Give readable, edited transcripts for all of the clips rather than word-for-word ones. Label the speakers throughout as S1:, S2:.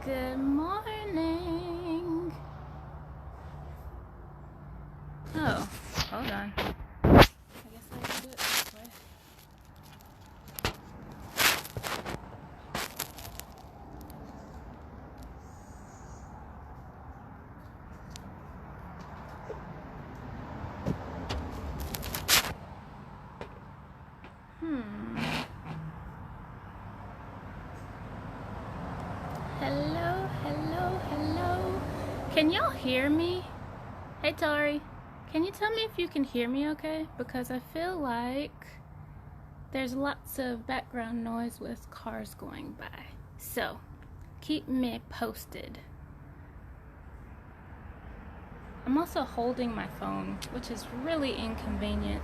S1: Good morning. Oh, hold on. I guess I can do it this way. Hello, hello, hello. Can y'all hear me? Hey, Tori. Can you tell me if you can hear me okay? Because I feel like there's lots of background noise with cars going by. So, keep me posted. I'm also holding my phone, which is really inconvenient.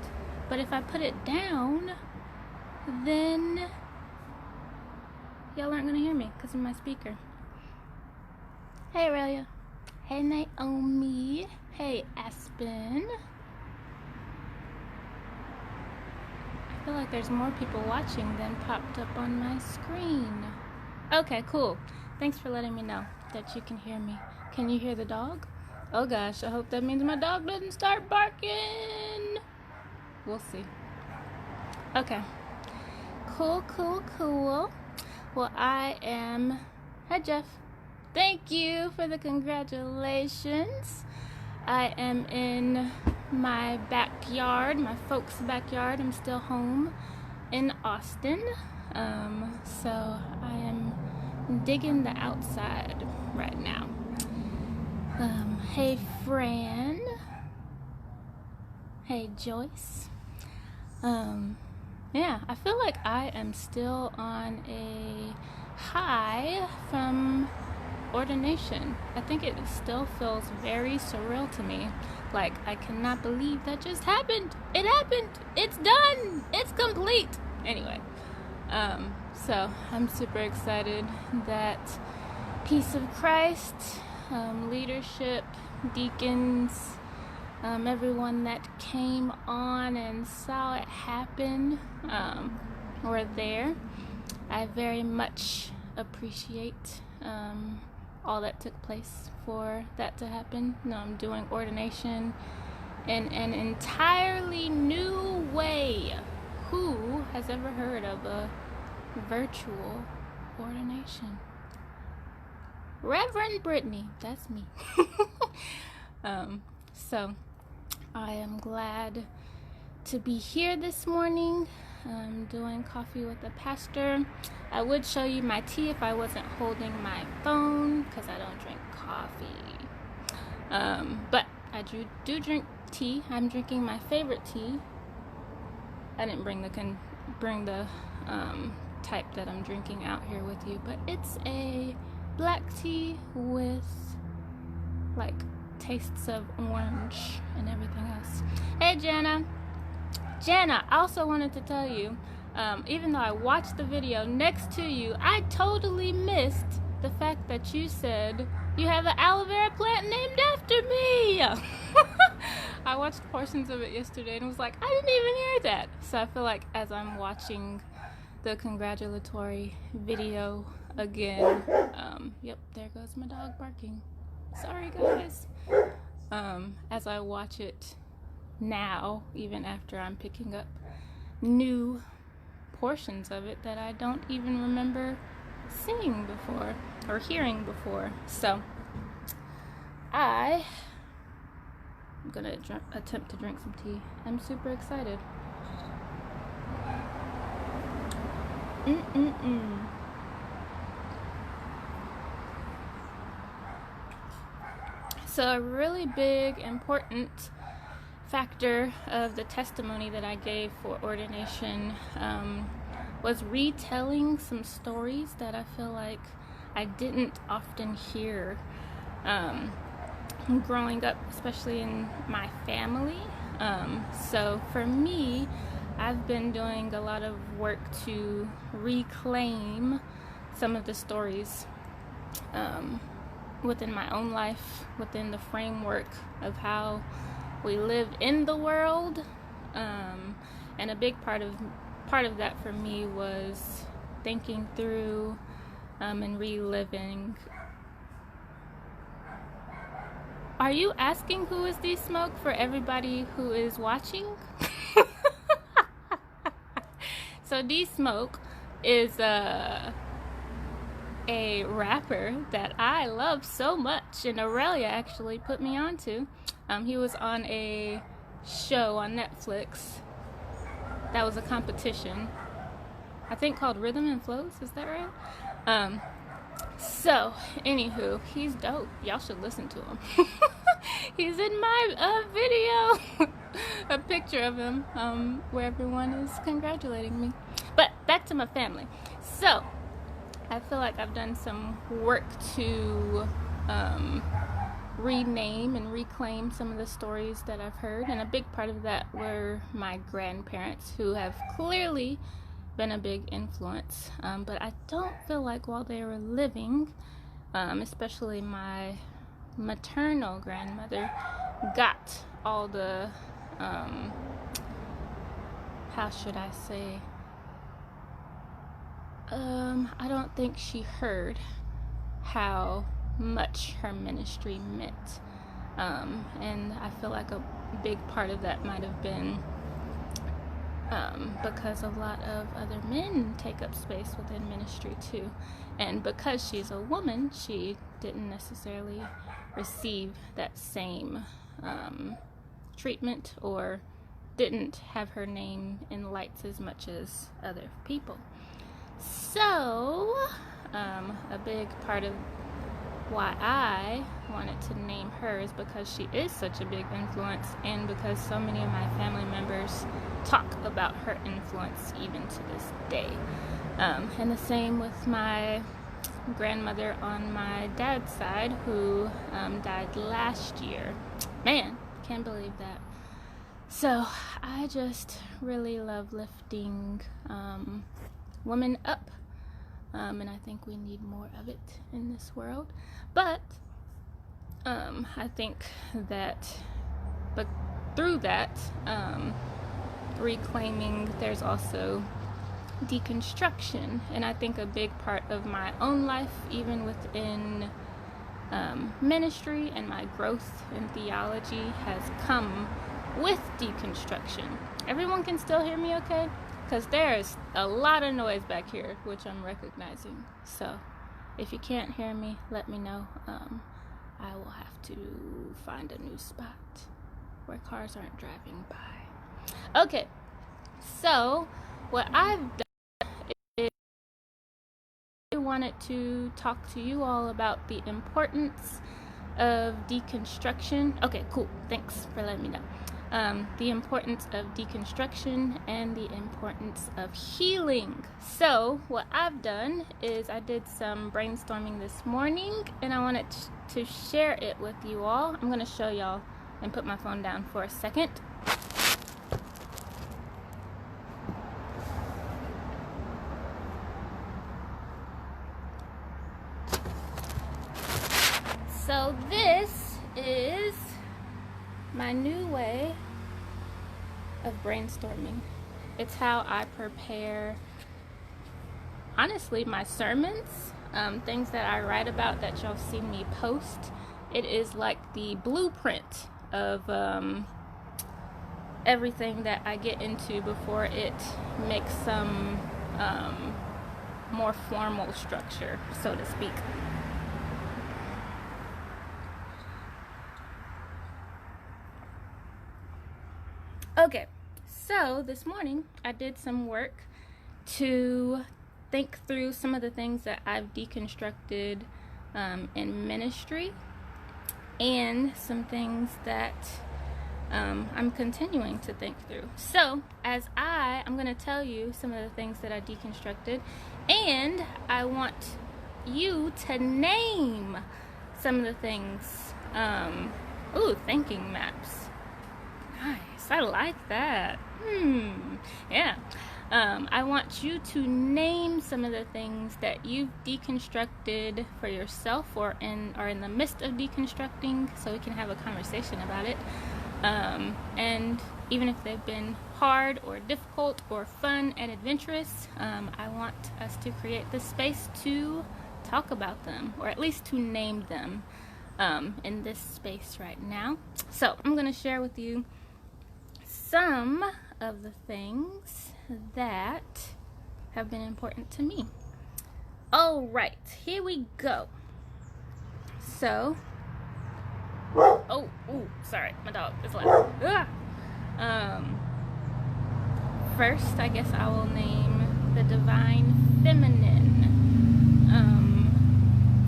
S1: But if I put it down, then y'all aren't gonna hear me because of my speaker. Hey, Aurelia. Hey, Naomi. Hey, Aspen. I feel like there's more people watching than popped up on my screen. Okay, cool. Thanks for letting me know that you can hear me. Can you hear the dog? Oh gosh, I hope that means my dog doesn't start barking. We'll see. Okay. Cool, cool, cool. Well, I am... Hi, Jeff. Thank you for the congratulations. I am in my backyard, my folks' backyard. I'm still home in Austin. So I am digging the outside right now. Hey, Fran. Hey, Joyce. Yeah, I feel like I am still on a high from ordination. I think it still feels very surreal to me. Like, I cannot believe that just happened. It happened. It's done. It's complete. Anyway, so I'm super excited that Peace of Christ, leadership, deacons, everyone that came on and saw it happen were there. I very much appreciate all that took place for that to happen. I'm doing ordination in an entirely new way. Who has ever heard of a virtual ordination? Reverend Brittany, that's me. So I am glad to be here this morning. I'm doing coffee with the pastor. I would show you my tea if I wasn't holding my phone because I don't drink coffee. But I do drink tea. I'm drinking my favorite tea. I didn't bring the type that I'm drinking out here with you, but it's a black tea with like tastes of orange and everything else. Hey, Jana, I also wanted to tell you, even though I watched the video next to you, I totally missed the fact that you said you have an aloe vera plant named after me. I watched portions of it yesterday and was like, I didn't even hear that. So I feel like as I'm watching the congratulatory video again, yep, there goes my dog barking. Sorry, guys. As I watch it now, even after I'm picking up new portions of it that I don't even remember seeing before or hearing before. So I'm gonna attempt to drink some tea. I'm super excited. So a really big, important factor of the testimony that I gave for ordination was retelling some stories that I feel like I didn't often hear growing up, especially in my family. So for me, I've been doing a lot of work to reclaim some of the stories within my own life, within the framework of how we live in the world, and a big part of that for me was thinking through and reliving Are you asking who is D Smoke for everybody who is watching? So D Smoke is a rapper that I love so much, and Aurelia actually put me onto. He was on a show on Netflix that was a competition, I think called Rhythm and Flows. Is that right? So anywho, he's dope. Y'all should listen to him. He's in my video. A picture of him where everyone is congratulating me. But back to my family. So I feel like I've done some work to rename and reclaim some of the stories that I've heard, and a big part of that were my grandparents, who have clearly been a big influence, but I don't feel like while they were living, especially my maternal grandmother, got all the how should I say, I don't think she heard how much her ministry meant, and I feel like a big part of that might have been because a lot of other men take up space within ministry too, and because she's a woman, she didn't necessarily receive that same treatment, or didn't have her name in lights as much as other people. So a big part of why I wanted to name her is because she is such a big influence, and because so many of my family members talk about her influence even to this day. And the same with my grandmother on my dad's side, who died last year. Man, can't believe that. So I just really love lifting women up. And I think we need more of it in this world. But I think that, but through that reclaiming, there's also deconstruction. And I think a big part of my own life, even within ministry and my growth in theology, has come with deconstruction. Everyone can still hear me okay? Because there's a lot of noise back here, which I'm recognizing. So if you can't hear me, let me know. I will have to find a new spot where cars aren't driving by. Okay, so what I've done is I wanted to talk to you all about the importance of deconstruction. Okay, cool. Thanks for letting me know. The importance of deconstruction and the importance of healing. So what I've done is I did some brainstorming this morning, and I wanted to share it with you all. I'm going to show y'all and put my phone down for a second. So this is my new way of brainstorming. It's how I prepare, honestly, my sermons, things that I write about that y'all see me post. It is like the blueprint of everything that I get into before it makes some more formal structure, so to speak. Okay, so this morning I did some work to think through some of the things that I've deconstructed in ministry, and some things that I'm continuing to think through. So as I'm going to tell you some of the things that I deconstructed, and I want you to name some of the things. Ooh, thinking maps. Nice, I like that. Yeah. I want you to name some of the things that you've deconstructed for yourself, or are in the midst of deconstructing, so we can have a conversation about it. And even if they've been hard or difficult or fun and adventurous, I want us to create the space to talk about them, or at least to name them. in this space right now. So I'm going to share with you some of the things that have been important to me. All right, here we go. So, sorry, my dog is loud. First, I guess I will name the divine feminine.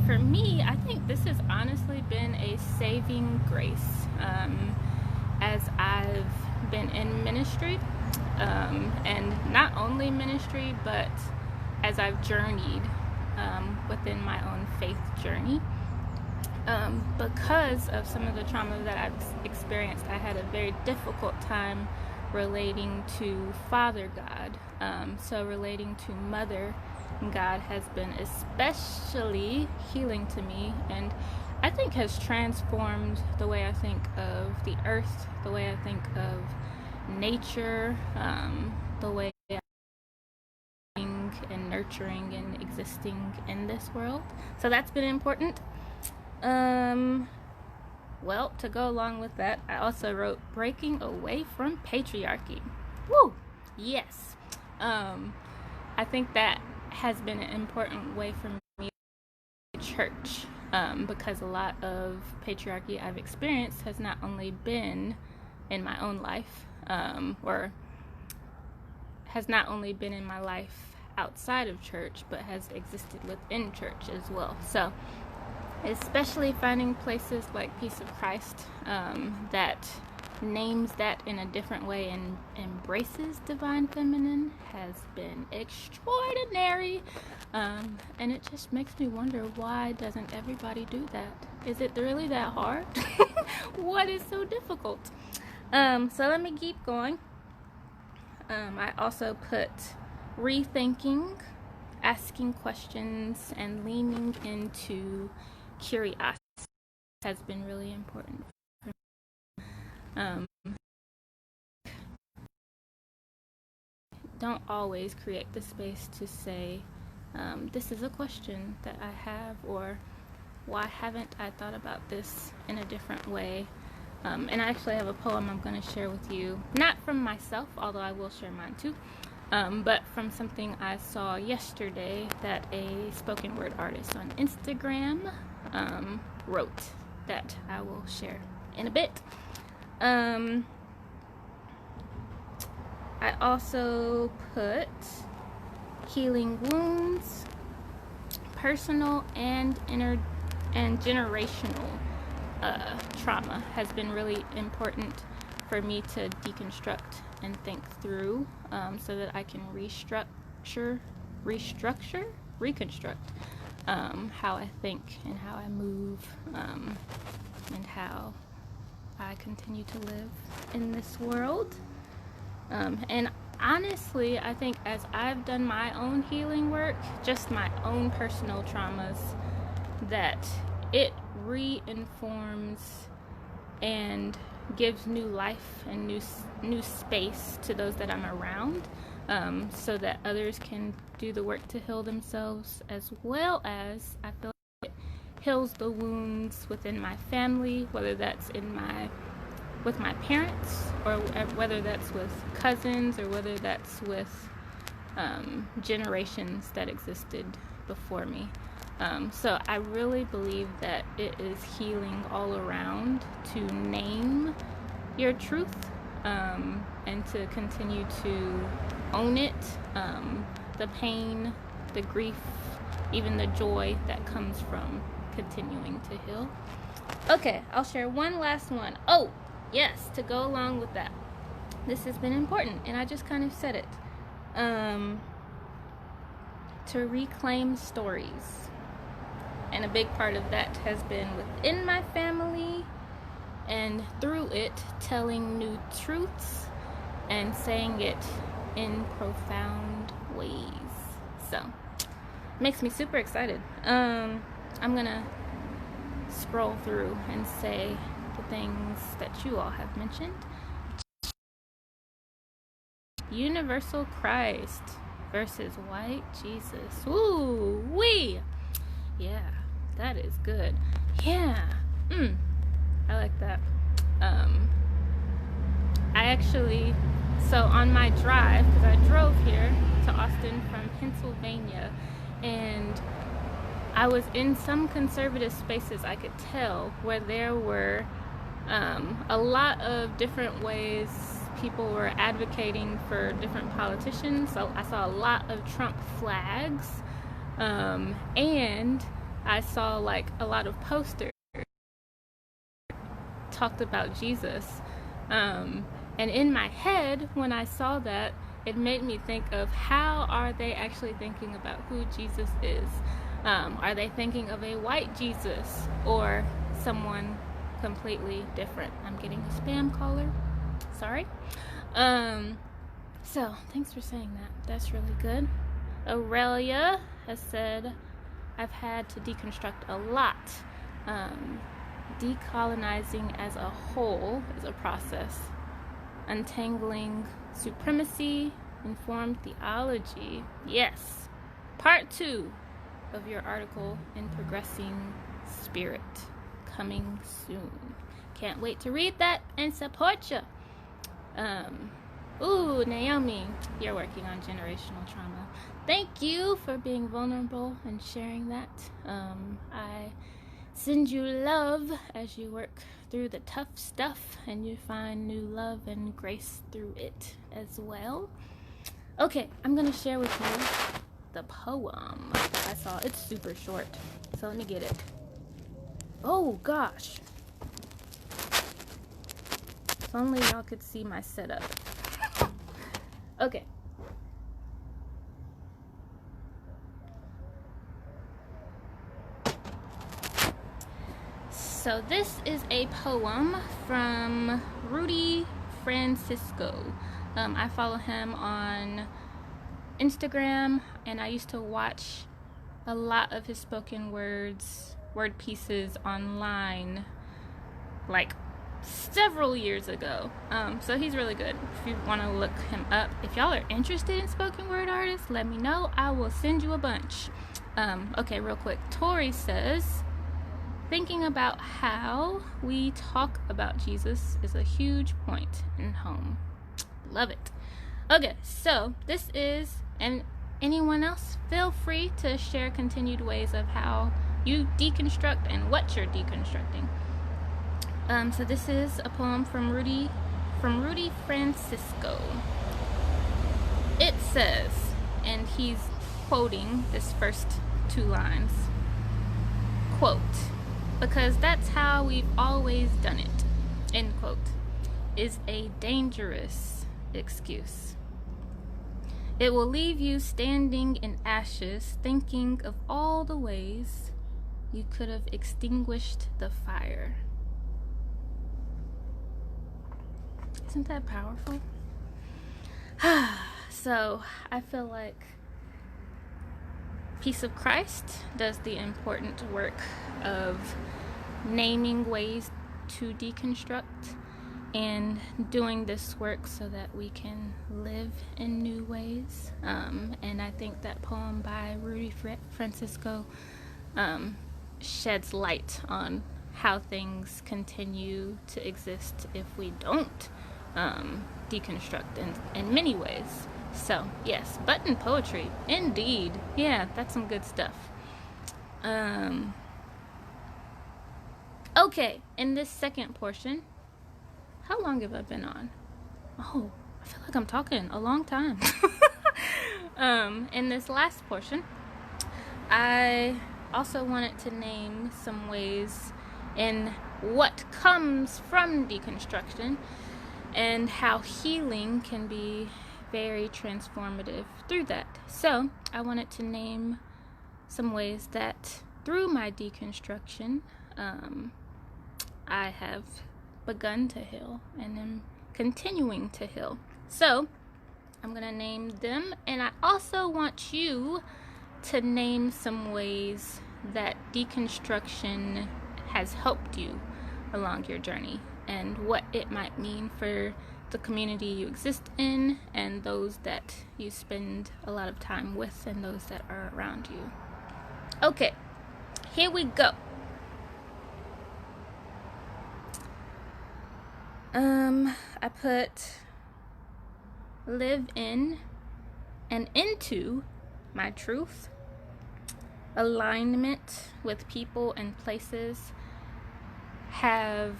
S1: For me, I think this has honestly been a saving grace as I've been in ministry, and not only ministry, but as I've journeyed within my own faith journey. Because of some of the trauma that I've experienced, I had a very difficult time relating to Father God. So relating to Mother God has been especially healing to me, and I think has transformed the way I think of the earth, the way I think of nature, the way I think and nurturing and existing in this world. So that's been important. Well, to go along with that, I also wrote Breaking Away from Patriarchy. Woo! Yes. I think that has been an important way for me to church, because a lot of patriarchy I've experienced has not only been in my own life, or has not only been in my life outside of church, but has existed within church as well. So especially finding places like Peace of Christ that names that in a different way and embraces divine feminine has been extraordinary, and it just makes me wonder, why doesn't everybody do that? Is it really that hard? What is so difficult? So let me keep going. I also put rethinking, asking questions, and leaning into curiosity has been really important for me. Don't always create the space to say, this is a question that I have, or why haven't I thought about this in a different way? And I actually have a poem I'm going to share with you, not from myself, although I will share mine too, but from something I saw yesterday that a spoken word artist on Instagram wrote, that I will share in a bit. I also put healing wounds, personal and inner and generational trauma has been really important for me to deconstruct and think through, so that I can reconstruct how I think and how I move, and how I continue to live in this world. And honestly, I think as I've done my own healing work, just my own personal traumas, that it re-informs and gives new life and new space to those that I'm around, so that others can do the work to heal themselves, as well as I feel like it heals the wounds within my family, whether that's with my parents, or whether that's with cousins, or whether that's with generations that existed before me. So I really believe that it is healing all around to name your truth, and to continue to own it, the pain, the grief, even the joy that comes from continuing to heal. Okay, I'll share one last one. Oh, yes, to go along with that. This has been important, and I just kind of said it. To reclaim stories. And a big part of that has been within my family, and through it, telling new truths and saying it in profound ways. So, it makes me super excited. I'm gonna scroll through and say the things that you all have mentioned. Universal Christ versus white Jesus. Ooh, wee! Yeah, that is good. Yeah, I like that. I actually, so on my drive, because I drove here to Austin from Pennsylvania, and I was in some conservative spaces, I could tell, where there were a lot of different ways people were advocating for different politicians. So I saw a lot of Trump flags, and I saw like a lot of posters talked about Jesus. And in my head, when I saw that, it made me think of how are they actually thinking about who Jesus is? Are they thinking of a white Jesus or someone completely different? I'm getting a spam caller. Sorry. So thanks for saying that. That's really good. Aurelia has said, I've had to deconstruct a lot. Decolonizing as a whole is a process. Untangling supremacy, informed theology. Yes. Part 2 of your article in Progressing Spirit, coming soon. Can't wait to read that and support you. Ooh, Naomi, you're working on generational trauma. Thank you for being vulnerable and sharing that. I send you love as you work through the tough stuff and you find new love and grace through it as well. Okay, I'm gonna share with you the poem I saw. It's super short, so let me get it. Oh gosh, if only y'all could see my setup. Okay. So this is a poem from Rudy Francisco. I follow him on Instagram, and I used to watch a lot of his spoken word pieces online like several years ago. So he's really good if you want to look him up. If y'all are interested in spoken word artists, let me know. I will send you a bunch. Okay, real quick. Tori says, thinking about how we talk about Jesus is a huge point in home. Love it. Okay, so this is, and anyone else, feel free to share continued ways of how you deconstruct and what you're deconstructing. So this is a poem from Rudy Francisco. It says, and he's quoting this first 2 lines, quote, because that's how we've always done it, end quote, is a dangerous excuse. It will leave you standing in ashes, thinking of all the ways you could have extinguished the fire. Isn't that powerful? So I feel like Peace of Christ does the important work of naming ways to deconstruct and doing this work so that we can live in new ways. And I think that poem by Rudy Francisco sheds light on how things continue to exist if we don't deconstruct in many ways. So yes, button poetry indeed. Yeah, that's some good stuff. Okay, in this second portion, how long have I been on? Oh, I feel like I'm talking a long time. In this last portion, I also wanted to name some ways in what comes from deconstruction and how healing can be very transformative through that. So I wanted to name some ways that through my deconstruction, I have begun to heal and am continuing to heal. So I'm gonna name them, and I also want you to name some ways that deconstruction has helped you along your journey and what it might mean for the community you exist in and those that you spend a lot of time with and those that are around you. Okay, here we go. I put live in and into my truth, alignment with people and places have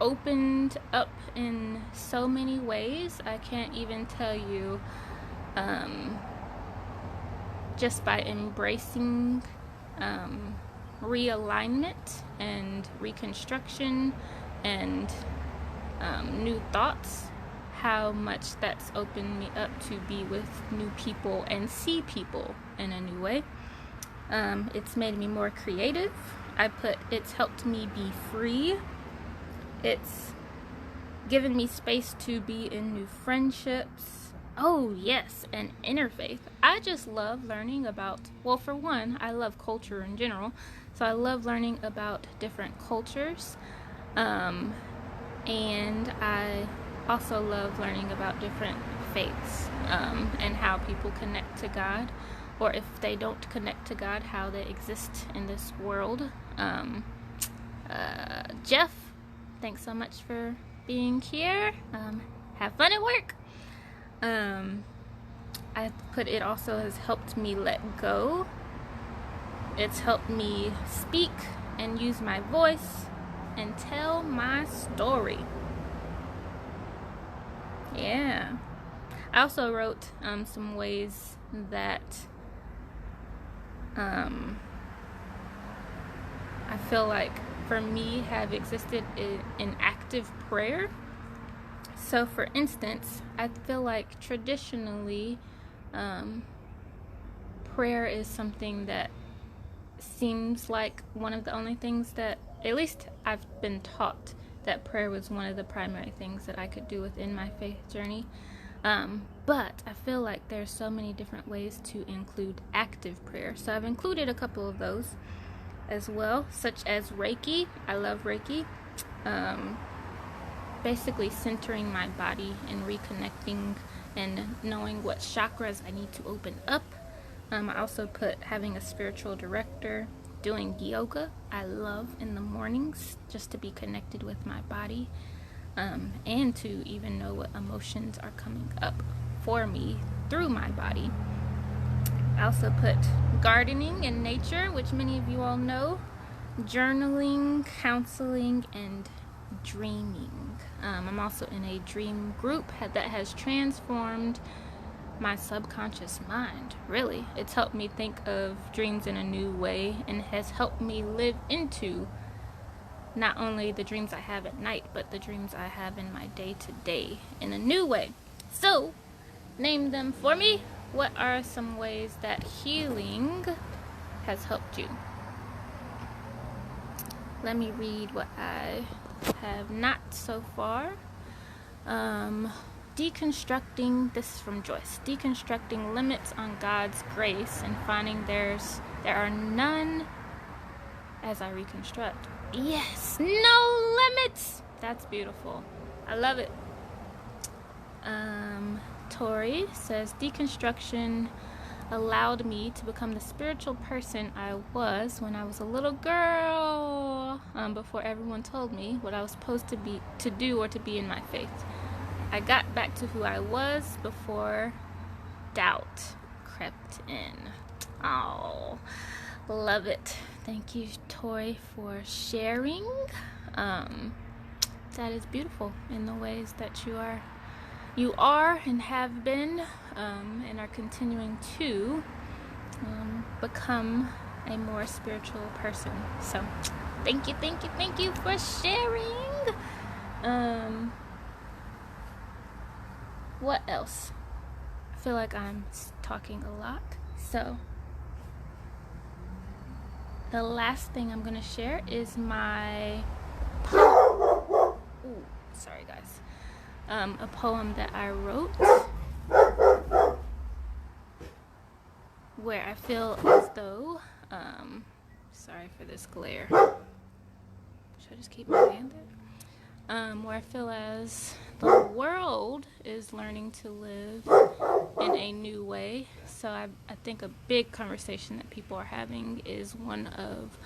S1: opened up in so many ways. I can't even tell you, just by embracing realignment and reconstruction and new thoughts, how much that's opened me up to be with new people and see people in a new way. It's made me more creative. It's helped me be free. It's given me space to be in new friendships. Oh yes, and interfaith. I just love learning about, well, for one, I love culture in general, so I love learning about different cultures, and I also love learning about different faiths, and how people connect to God, or if they don't connect to God, how they exist in this world. Jeff, thanks so much for being here. Have fun at work. It also has helped me let go. It's helped me speak and use my voice and tell my story. Yeah. I also wrote some ways that I feel like for me have existed in active prayer. So for instance, I feel like traditionally prayer is something that seems like one of the only things that, at least I've been taught, that prayer was one of the primary things that I could do within my faith journey. But I feel like there's so many different ways to include active prayer. So I've included a couple of those as well, such as Reiki. I love Reiki. Basically centering my body and reconnecting and knowing what chakras I need to open up. I also put having a spiritual director, doing yoga. I love in the mornings just to be connected with my body, and to even know what emotions are coming up for me through my body. I also put gardening and nature, which many of you all know, journaling, counseling, and dreaming. I'm also in a dream group that has transformed my subconscious mind. Really, it's helped me think of dreams in a new way and has helped me live into not only the dreams I have at night, but the dreams I have in my day-to-day in a new way. So, name them for me. What are some ways that healing has helped you? Let me read what I have not so far. Deconstructing, this is from Joyce, deconstructing limits on God's grace and finding there are none as I reconstruct. Yes, no limits. That's beautiful. I love it. Tori says deconstruction allowed me to become the spiritual person I was when I was a little girl, before everyone told me what I was supposed to do or to be in my faith. I got back to who I was before doubt crept in. Oh, love it. Thank you, Tori, for sharing. That is beautiful in the ways that you are and have been, and are continuing to become a more spiritual person. So thank you for sharing. What else? I feel like I'm talking a lot. So the last thing I'm going to share is my sorry guys. A poem that I wrote where I feel as though, sorry for this glare. Should I just keep my hand there? Where I feel as the world is learning to live in a new way. So I think a big conversation that people are having is one of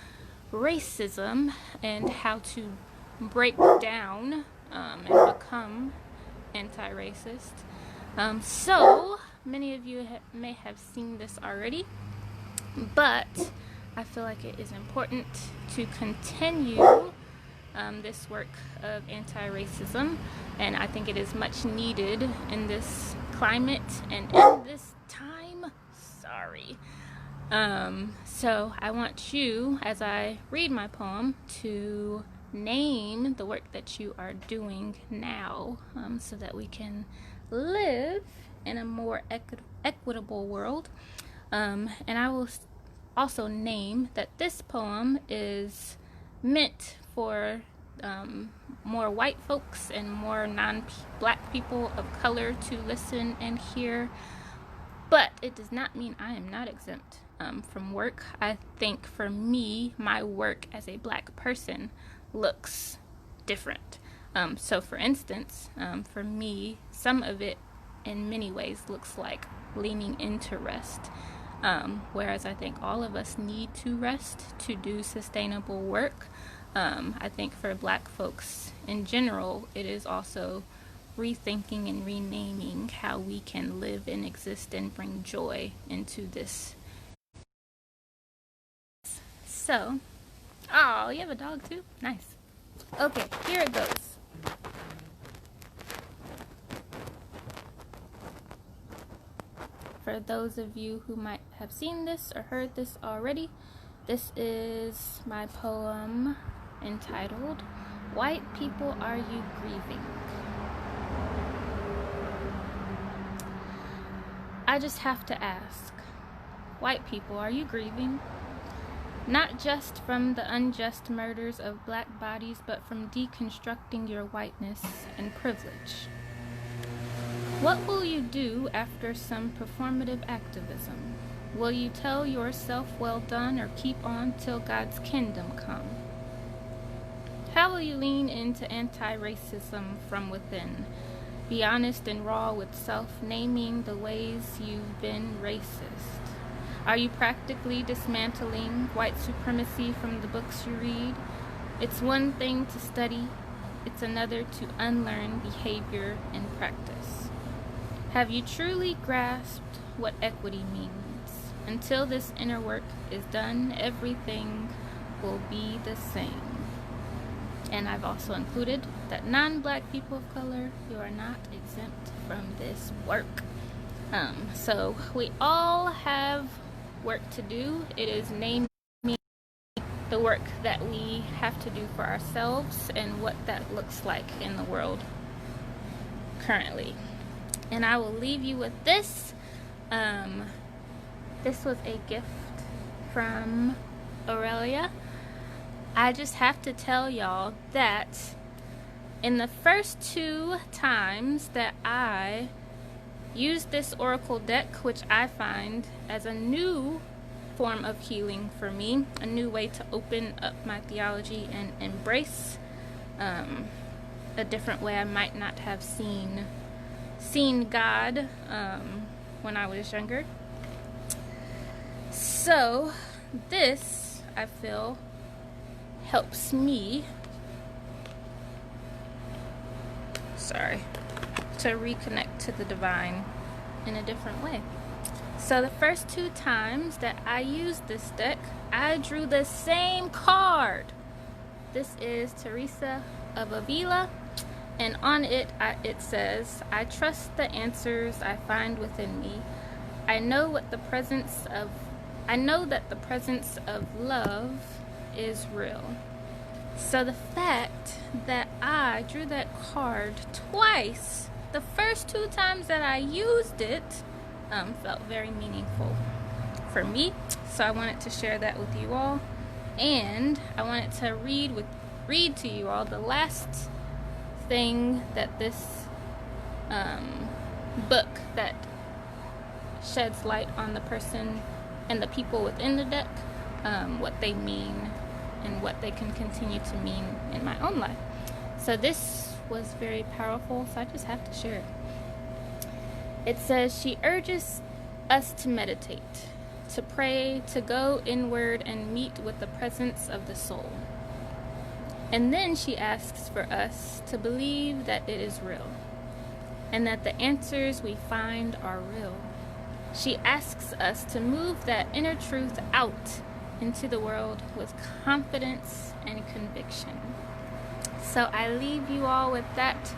S1: racism and how to break down and become anti-racist. So many of you may have seen this already, but I feel like it is important to continue this work of anti-racism, and I think it is much needed in this climate and in this time. So I want you, as I read my poem, to name the work that you are doing now, so that we can live in a more equitable world. And I will also name that this poem is meant for more white folks and more non-black people of color to listen and hear. But it does not mean I am not exempt from work. I think for me, my work as a black person looks different. So for instance, for me, some of it in many ways looks like leaning into rest. Whereas I think all of us need to rest to do sustainable work. I think for black folks in general, it is also rethinking and renaming how we can live and exist and bring joy into this. So, oh, you have a dog too? Nice. Okay, here it goes. For those of you who might have seen this or heard this already, this is my poem entitled, "White People, Are You Grieving?" I just have to ask, white people, are you grieving? Not just from the unjust murders of black bodies, but from deconstructing your whiteness and privilege. What will you do after some performative activism? Will you tell yourself well done or keep on till God's kingdom come? How will you lean into anti-racism from within? Be honest and raw with self, naming the ways you've been racist. Are you practically dismantling white supremacy from the books you read? It's one thing to study, it's another to unlearn behavior and practice. Have you truly grasped what equity means? Until this inner work is done, everything will be the same. And I've also included that non-black people of color, you are not exempt from this work. So we all have work to do. It is naming the work that we have to do for ourselves and what that looks like in the world currently. And I will leave you with this. This was a gift from Aurelia. I just have to tell y'all that in the first 2 times that I used this oracle deck, which I find as a new form of healing for me, a new way to open up my theology and embrace a different way I might not have seen God when I was younger. So this, I feel, helps me to reconnect to the divine in a different way. So the first 2 times that I used this deck, I drew the same card. This is Teresa of Avila, and on it it says, "I trust the answers I find within me. I know that the presence of love is real." So the fact that I drew that card twice, the first 2 times that I used it, felt very meaningful for me. So I wanted to share that with you all, and I wanted to read to you all the last thing that this book that sheds light on the person and the people within the deck, what they mean and what they can continue to mean in my own life. So this was very powerful, so I just have to share it. It says, she urges us to meditate, to pray, to go inward and meet with the presence of the soul. And then she asks for us to believe that it is real and that the answers we find are real. She asks us to move that inner truth out into the world with confidence and conviction. So I leave you all with that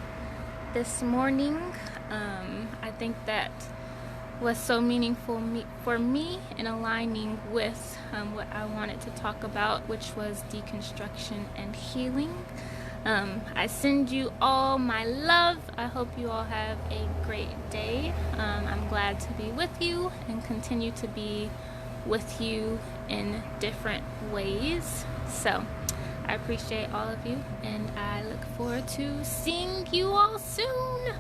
S1: this morning. I think that was so meaningful for me in aligning with what I wanted to talk about, which was deconstruction and healing. I send you all my love. I hope you all have a great day. I'm glad to be with you and continue to be with you in different ways. So I appreciate all of you, and I look forward to seeing you all soon.